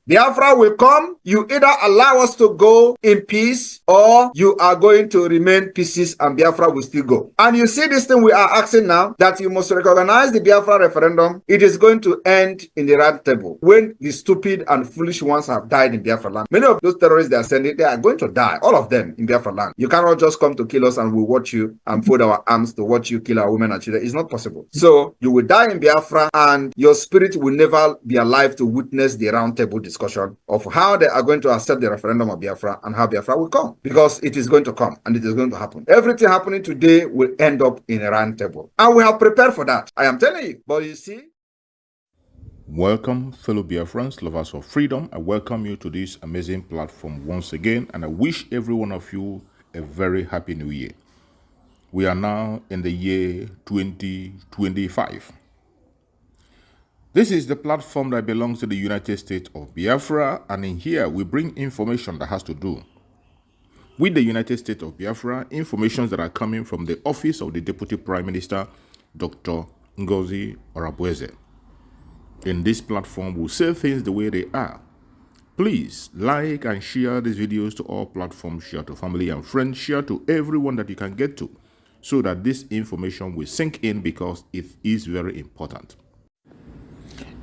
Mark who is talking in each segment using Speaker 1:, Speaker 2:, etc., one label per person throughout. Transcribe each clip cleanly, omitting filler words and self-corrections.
Speaker 1: Biafra will come. You either allow us to go in peace or you are going to remain pieces and Biafra will still go. And you see this thing we are asking now, that you must recognize the Biafra referendum. It is going to end in the round table when the stupid and foolish ones have died in Biafra land. Many of those terrorists they are sending, they are going to die, all of them in Biafra land. You cannot just come to kill us and we watch you and fold our arms to watch you kill our women and children. It's not possible. So you will die in Biafra and your spirit will never be alive to witness the round table discussion of how they are going to accept the referendum of Biafra and how Biafra will come, because it is going to come and it is going to happen. Everything happening today will end up in a round table, and we have prepared for that. I am telling you. But you see,
Speaker 2: welcome, fellow Biafrans, lovers of freedom. I welcome you to this amazing platform once again, and I wish every one of you a very happy new year. We are now in the year 2025. This is the platform that belongs to the United States of Biafra, and in here we bring information that has to do with the United States of Biafra, information that are coming from the office of the Deputy Prime Minister, Dr. Ngozi Orabueze. In this platform, we'll say things the way they are. Please like and share these videos to all platforms, share to family and friends, share to everyone that you can get to, so that this information will sink in, because it is very important.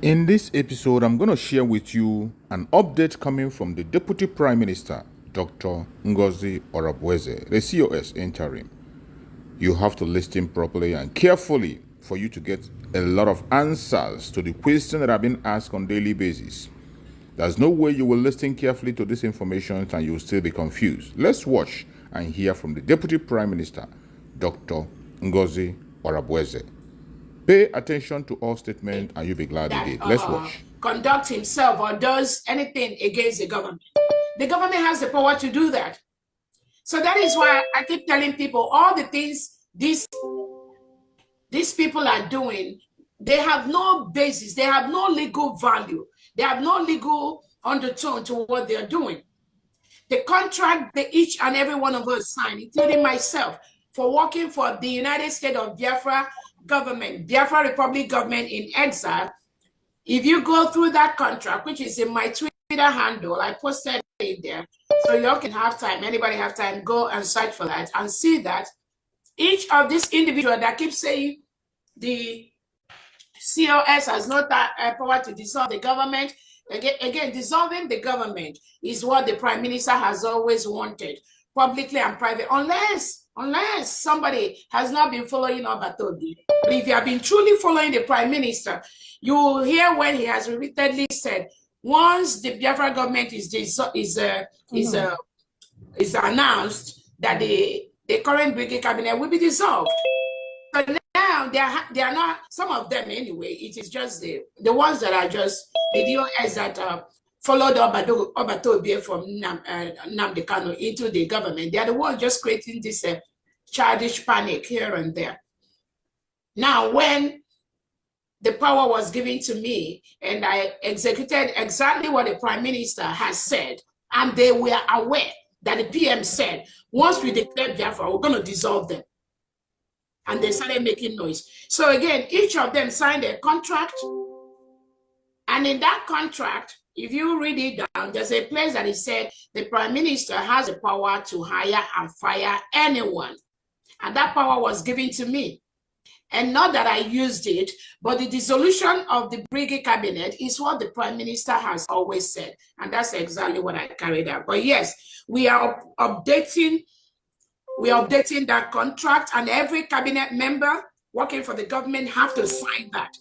Speaker 2: In this episode, I'm going to share with you an update coming from the Deputy Prime Minister, Dr. Ngozi Orabueze, the COS interim. You have to listen properly and carefully for you to get a lot of answers to the questions that have been asked on a daily basis. There's no way you will listen carefully to this information and you'll still be confused. Let's watch and hear from the Deputy Prime Minister, Dr. Ngozi Orabueze. Pay attention to all statements and you'll be glad you did. Let's watch.
Speaker 3: Conduct himself or does anything against the government. The government has the power to do that. So that is why I keep telling people all the things these people are doing, they have no basis, they have no legal value, they have no legal undertone to what they're doing. The contract that each and every one of us signed, including myself, for working for the United States of Biafra government, Biafra Republic government in exile, if you go through that contract, which is in my Twitter handle, I posted it there, so y'all can have time, anybody have time, go and search for that and see that each of these individuals that keep saying the COS has no power to dissolve the government. Again, dissolving the government is what the Prime Minister has always wanted, publicly and private, unless somebody has not been following Obatobi. But if you have been truly following the Prime Minister, you will hear when he has repeatedly said, once the Biafra government is announced that the current brigade cabinet will be dissolved. So now they are not, some of them anyway, it is just the ones that are just the DOS that followed Obatobi from Nnamdi Kanu into the government. They are the ones just creating this childish panic here and there. Now, when the power was given to me and I executed exactly what the Prime Minister has said, and they were aware that the PM said, once we declare Biafra, we're going to dissolve them. And they started making noise. So again, each of them signed a contract. And in that contract, if you read it down, there's a place that it said the Prime Minister has the power to hire and fire anyone. And that power was given to me. And not that I used it, but the dissolution of the brigade cabinet is what the Prime Minister has always said. And that's exactly what I carried out. But yes, we are updating that contract, and every cabinet member working for the government have to sign that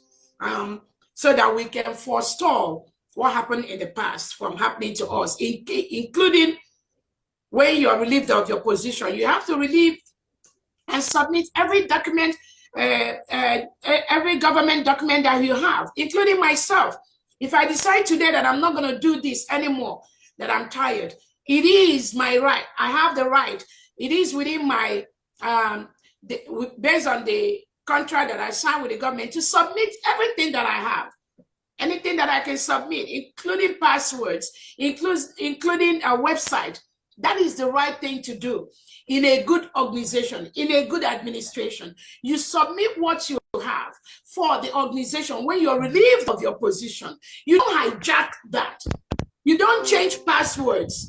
Speaker 3: so that we can forestall what happened in the past from happening to us, including when you are relieved of your position. You have to relieve and submit every document, every government document that you have, including myself. If I decide today that I'm not going to do this anymore, that I'm tired, it is my right. I have the right. It is within my based on the contract that I signed with the government, to submit everything that I have. Anything that I can submit, including passwords, including a website. That is the right thing to do in a good organization, in a good administration. You submit what you have for the organization when you're relieved of your position. You don't hijack that. You don't change passwords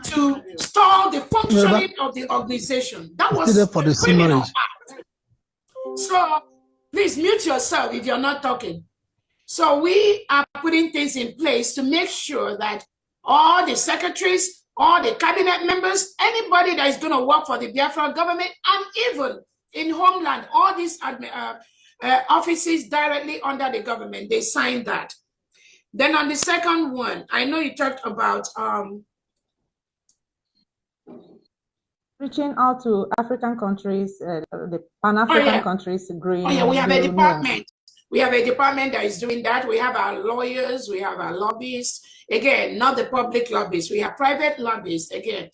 Speaker 3: to stall the functioning of the organization. That was
Speaker 4: for the
Speaker 3: criminal act. So please mute yourself if you're not talking. So we are putting things in place to make sure that all the secretaries, all the cabinet members, anybody that is going to work for the Biafra government, and even in Homeland, all these offices directly under the government, they signed that. Then on the second one, I know you talked about
Speaker 5: reaching out to African countries, the Pan-African countries. Green.
Speaker 3: Oh yeah, we have a department. We have a department that is doing that. We have our lawyers, we have our lobbyists. Again, not the public lobbyists. We have private lobbyists. Again,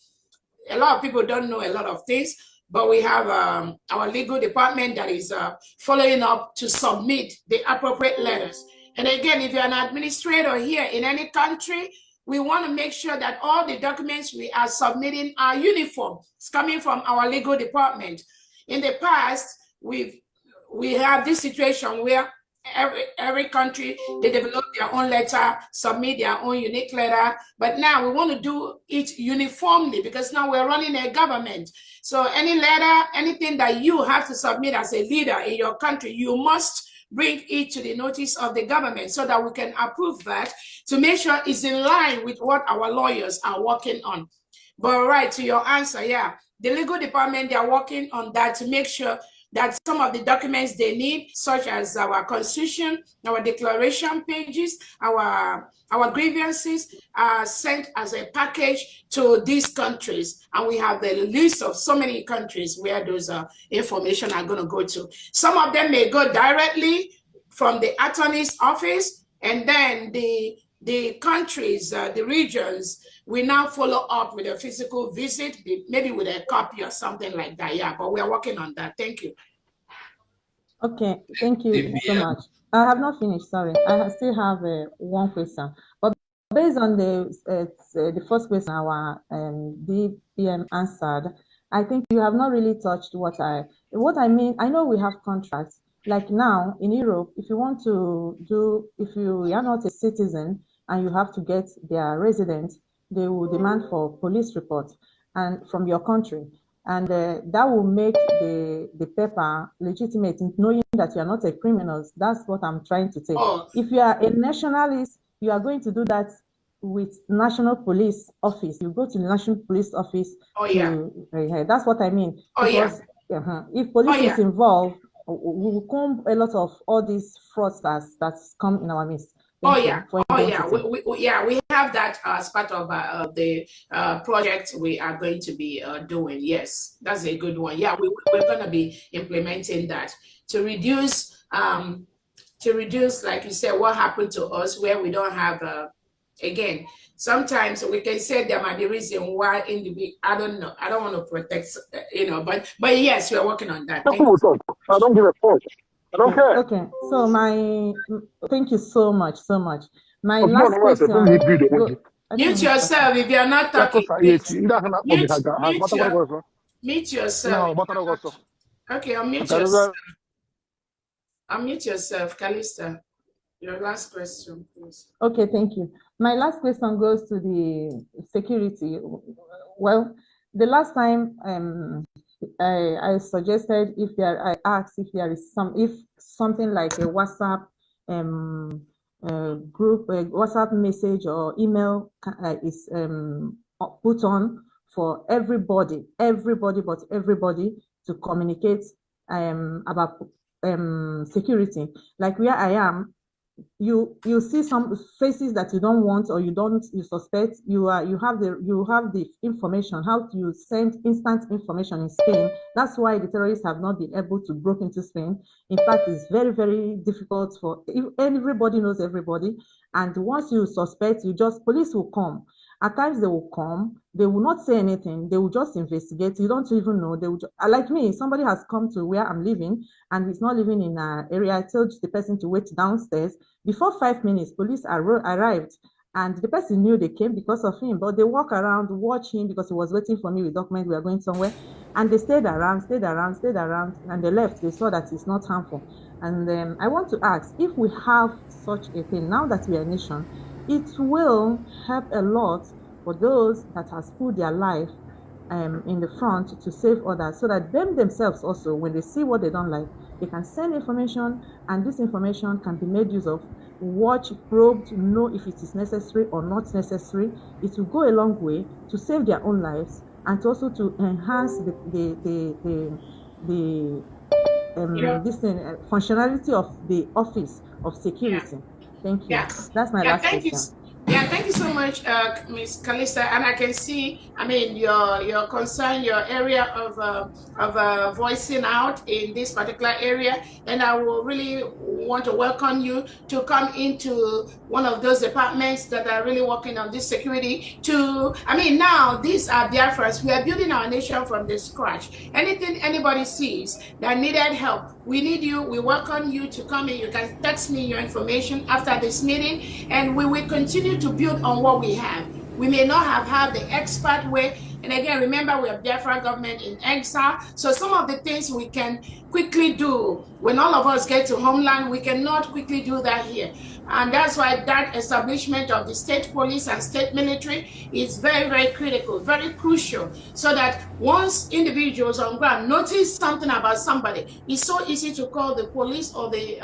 Speaker 3: a lot of people don't know a lot of things, but we have our legal department that is following up to submit the appropriate letters. And again, if you're an administrator here in any country, we want to make sure that all the documents we are submitting are uniform. It's coming from our legal department. In the past, we have this situation where every country, they develop their own letter, submit their own unique letter. But now we want to do it uniformly because now we're running a government. So any letter, anything that you have to submit as a leader in your country, you must bring it to the notice of the government so that we can approve that to make sure it's in line with what our lawyers are working on. But right to your answer, yeah, the legal department, they are working on that to make sure that some of the documents they need, such as our constitution, our declaration pages, our grievances, are sent as a package to these countries. And we have the list of so many countries where those information are going to go to. Some of them may go directly from the attorney's office, and then the countries, the regions, we now follow up with a physical visit, maybe with a copy or something like that. Yeah, but we are working on that. Thank you.
Speaker 5: Okay, thank you so much. I have not finished, sorry. I still have one question. But based on the first question our DPM answered, I think you have not really touched what I mean. I know we have contracts. Like now in Europe, if you want to do, if you are not a citizen and you have to get their resident, they will demand for police report and from your country, and that will make the paper legitimate, knowing that you are not a criminal. That's what I'm trying to say. If you are a nationalist, you are going to do that with National Police Office. You go to the National Police Office. That's what I mean. Because if police is involved, we will comb a lot of all these fraudsters that's come in our midst.
Speaker 3: We have that as part of the project we are going to be doing. Yes, that's a good one. Yeah, we're going to be implementing that to reduce, like you said, what happened to us where we don't have, again, sometimes we can say there might be reason why I don't know. I don't want to protect, but yes, we're working on that.
Speaker 4: I don't give a fuck. I don't care.
Speaker 5: Okay, so thank you so much. My last question.
Speaker 3: Mute yourself if you're not talking. Mute yourself. Okay, unmute yourself. Unmute yourself, Calista. Your last question, please.
Speaker 5: Okay, thank you. My last question goes to the security. Well, the last time I suggested I asked if there is something like a WhatsApp group, a WhatsApp message or email is put on for everybody to communicate about security. Like where I am, you see some faces that you don't want or you suspect. You have the information how to send instant information in Spain. That's why the terrorists have not been able to break into Spain. In fact, it's very, very difficult for everybody knows everybody, and once you suspect, police will come. At times they will come, they will not say anything, they will just investigate. You don't even know. They will like me, somebody has come to where I'm living and he's not living in an area. I told the person to wait downstairs. Before 5 minutes, police arrived. And the person knew they came because of him, but they walk around, watch him because he was waiting for me with documents. We are going somewhere. And they stayed around, and they left. They saw that it's not harmful. And I want to ask, if we have such a thing, now that we are a nation, it will help a lot for those that has put their life in the front to save others, so that themselves also, when they see what they don't like, they can send information, and this information can be made use of, watch, probed, know if it is necessary or not necessary. It will go a long way to save their own lives, and also to enhance functionality of the office of security. Thank you. That's my last question.
Speaker 3: Thank you so much, Ms. Kalisa. And I can see, I mean, your concern, your area of voicing out in this particular area. And I will really want to welcome you to come into one of those departments that are really working on this security. Now these are Biafrans. We are building our nation from the scratch. Anything anybody sees that needed help, we need you. We welcome you to come in. You can text me your information after this meeting, and we will continue to build on what we have. We may not have had the expert way. And again, remember, we have Biafra government in exile. So some of the things we can quickly do when all of us get to homeland, we cannot quickly do that here. And that's why that establishment of the state police and state military is very, very critical, very crucial, so that once individuals on ground notice something about somebody, it's so easy to call the police or the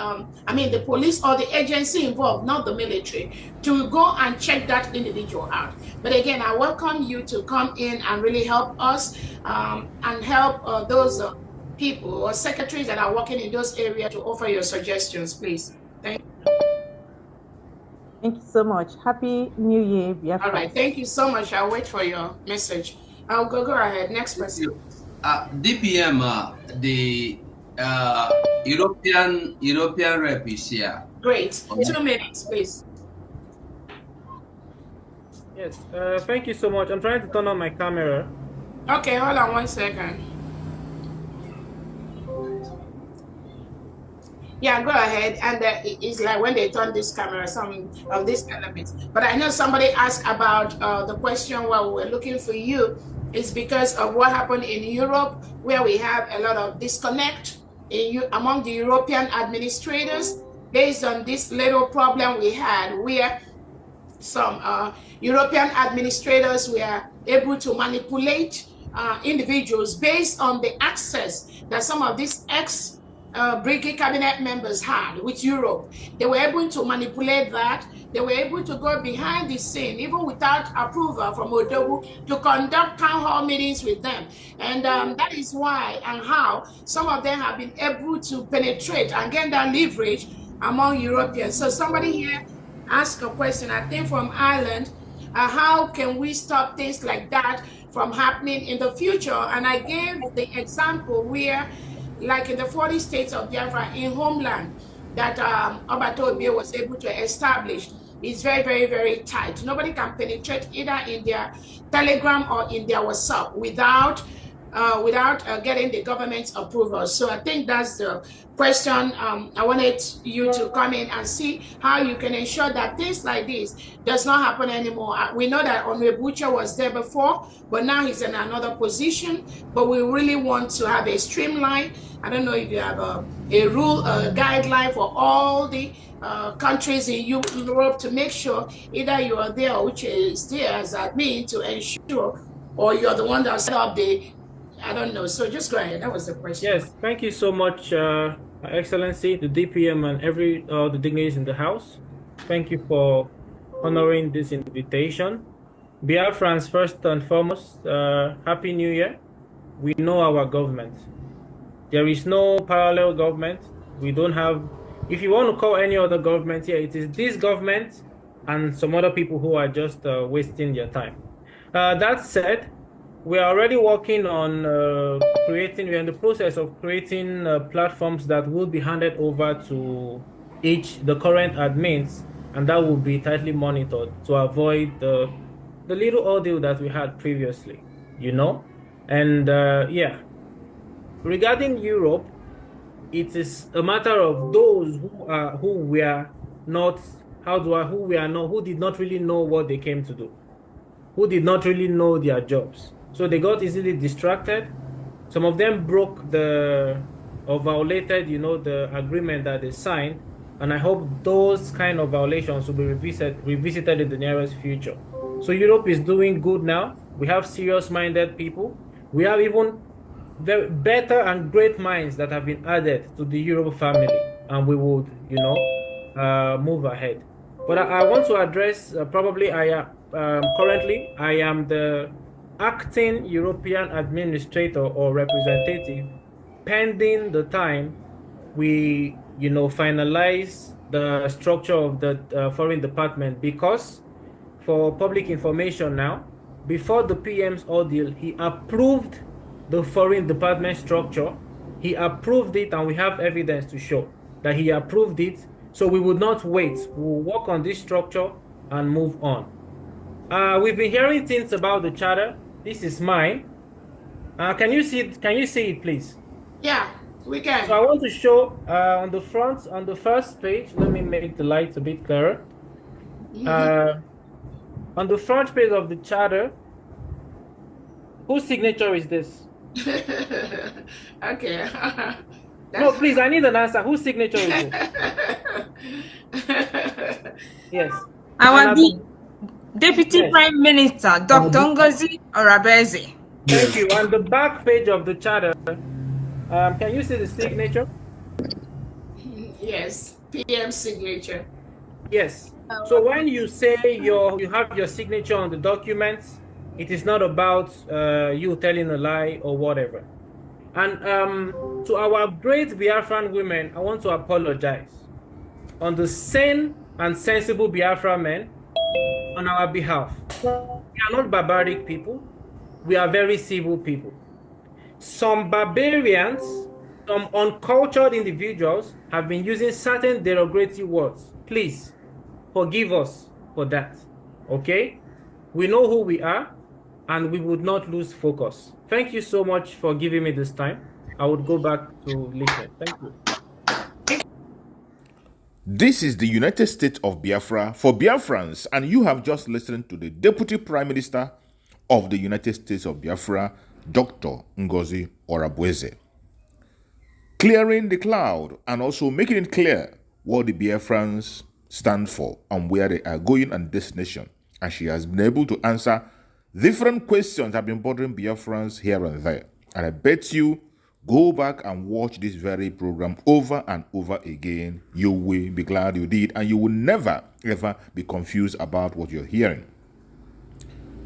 Speaker 3: police or the agency involved, not the military, to go and check that individual out. But again, I welcome you to come in and really help us and help those people or secretaries that are working in those areas to offer your suggestions, please. Thank you.
Speaker 5: Thank you so much. Happy New Year, Biafra.
Speaker 3: All right, thank you so much. I'll wait for your message. I'll go ahead. Next person.
Speaker 6: DPM, the European rep is here.
Speaker 3: Great. 2 minutes, please.
Speaker 7: Yes. Thank you so much. I'm trying to turn on my camera.
Speaker 3: Okay, hold on 1 second. Yeah, go ahead. And it's like when they turn this camera, some of these elements. But I know somebody asked about the question while we were looking for you is because of what happened in Europe, where we have a lot of disconnect among the European administrators based on this little problem we had, where some European administrators were able to manipulate individuals based on the access that some of these brigade cabinet members had with Europe. They were able to manipulate that. They were able to go behind the scene, even without approval from Odogu, to conduct town hall meetings with them. And that is why and how some of them have been able to penetrate and get that leverage among Europeans. So somebody here asked a question, I think from Ireland, how can we stop things like that from happening in the future? And I gave the example where, like in the 40 states of Biafra in homeland that Obatobie was able to establish, is very, very, very tight. Nobody can penetrate either in their Telegram or in their WhatsApp without getting the government's approval. So I think that's the question. I wanted you to come in and see how you can ensure that things like this does not happen anymore. We know that Onwebucha was there before, but now he's in another position. But we really want to have a streamline. I don't know if you have a rule, a guideline for all the countries in Europe to make sure either you are there or which is there as admin to ensure, or you're the one that set up the, I don't know. So just go ahead. That was the question.
Speaker 7: Yes, thank you so much, Excellency, the DPM, and every the dignitaries in the House. Thank you for honoring this invitation. Biafrans, first and foremost, Happy New Year. We know our government. There is no parallel government. We don't have, if you want to call any other government here, it is this government and some other people who are just wasting their time. That said, we are already working on we're in the process of creating platforms that will be handed over to the current admins, and that will be tightly monitored to avoid the the little ordeal that we had previously, you know? And yeah, regarding Europe, it is a matter of those who were not, who did not really know what they came to do, who did not really know their jobs. So they got easily distracted. Some of them broke or violated, you know, the agreement that they signed. And I hope those kind of violations will be revisited in the nearest future. So Europe is doing good now. We have serious-minded people. We have even better and great minds that have been added to the Europe family, and we would, you know, move ahead. But I want to address, currently I am the acting European administrator or representative, pending the time we, you know, finalize the structure of the foreign department, because for public information now, before the PM's ordeal, he approved the foreign department structure. He approved it, and we have evidence to show that he approved it. So we would not wait. We will work on this structure and move on. We've been hearing things about the charter. This is mine. Can you see it? Can you see it, please?
Speaker 3: Yeah, we can.
Speaker 7: So I want to show on the front, on the first page. Let me make the lights a bit clearer. On the front page of the charter, whose signature is this?
Speaker 3: Okay.
Speaker 7: No, please, I need an answer. Whose signature is it? Yes.
Speaker 8: Our Deputy Prime Minister, Dr. Ngozi Orabueze.
Speaker 7: Thank you. On the back page of the charter, can you see the signature?
Speaker 3: Yes, PM signature.
Speaker 7: Yes. So when you say you have your signature on the documents, it is not about you telling a lie or whatever. And to our great Biafran women, I want to apologize on the sane and sensible Biafra men on our behalf. We are not barbaric people. We are very civil people. Some barbarians, some uncultured individuals have been using certain derogatory words. Please forgive us for that, okay? We know who we are, and we would not lose focus. Thank you so much for giving me this time. I would go back to listen. Thank you.
Speaker 2: This is the United States of Biafra for Biafrans, and you have just listened to the Deputy Prime Minister of the United States of Biafra, Dr. Ngozi Orabueze, clearing the cloud and also making it clear what the Biafrans stand for and where they are going and destination. And she has been able to answer different questions that have been bothering Biafrans here and there. And I bet you, go back and watch this very program over and over again. You will be glad you did, and you will never, ever be confused about what you're hearing.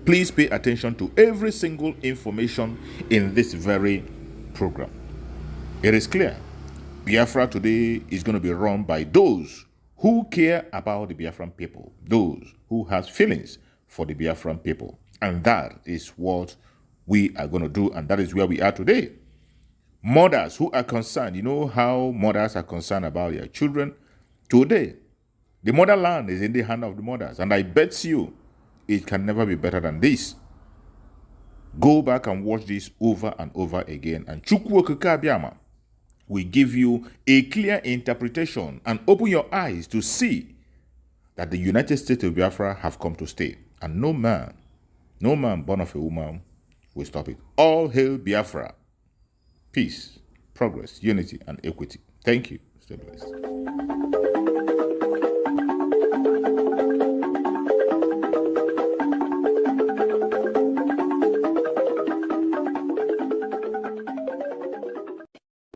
Speaker 2: Please pay attention to every single information in this very program. It is clear. Biafra today is going to be run by those who care about the Biafran people, those who have feelings for the Biafran people. And that is what we are going to do, and that is where we are today. Mothers who are concerned, you know how mothers are concerned about their children. Today, the motherland is in the hand of the mothers, and I bet you it can never be better than this. Go back and watch this over and over again, and Chukwu Okike Abiama will give you a clear interpretation and open your eyes to see that the United States of Biafra have come to stay, and no man born of a woman will stop it. All hail Biafra. Peace, progress, unity, and equity. Thank you. Stay blessed.